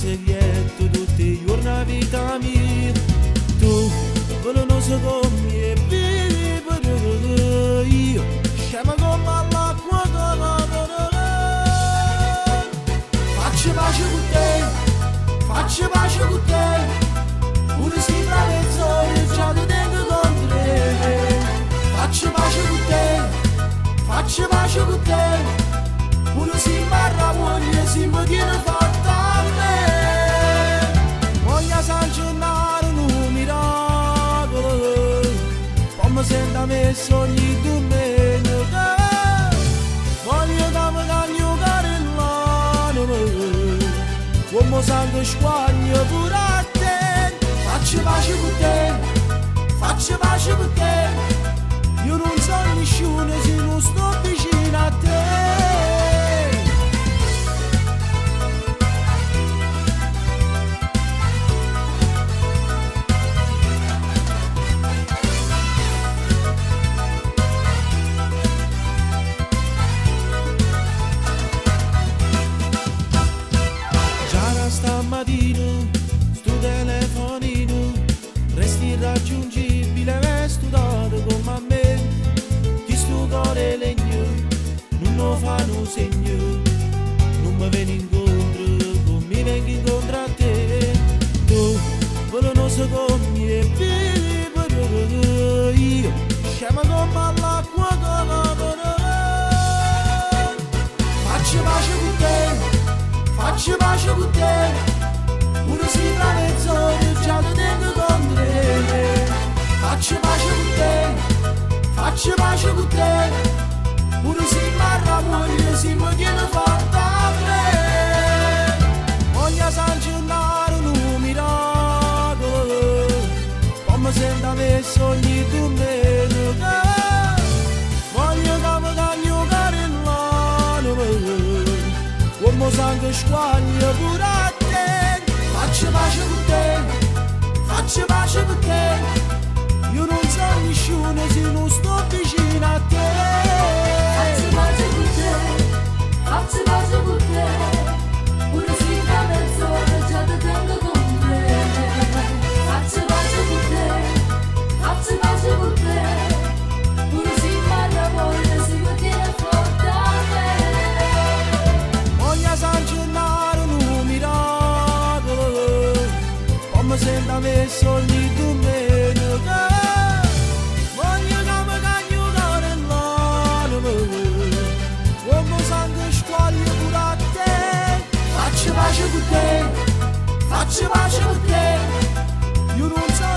segreto tutti i giorni a vita mia. Tu, quello non so come vivere io, scema come all'acqua. Faccio pace con te, faccio pace con te, pure se tra mezz'ora già ti tengo con te. Faccio pace con te, faccio pace con te, pure se imbarra voglia si mi tiene fatta a me. Voglia San Gennaro un miracolo, come sento a me sogni domenica. Voglio che mi cagno carellano, come sangue squagno pure a te. Faccio pace con te, faccio pace con te, io non so nessuno se non sto vicino a te. Già stamattina sto telefonino resti irraggiungibile, è studiato come a me. Chi sto cuore legno non lo fanno segno, non mi viene incontro come mi vengo incontro a te. Tu, quello non so come vivere io, scema come all'acqua. Faccio pace con te, faccio pace con te, pure se tra mezz'ora già ti tengo con te. Faccio pace con te, faccio pace con te, pure se imbarra voglia si mi tiene fatta a me. Voglia San Gennaro un miracolo, come sento a me sogni domenica. Voglio che mi cagno carellano, come sangue squaglia pure a te. Faccio pace con te, faccio pace con te, io non so nessuno se non sto vicino a te. Faccio pace con te, faccio pace con te, pure se tra mezz'ora già ti tengo con te. Faccio pace con te, faccio pace con te, pure se imbarra voglia si mi tiene forte a me. Voglia San Gennaro un miracolo, come sento a me sogni domenica. Voglio che mi cagno carellano, come sangue squaglia pure a te. Faccio pace con te, faccio pace con te, io non so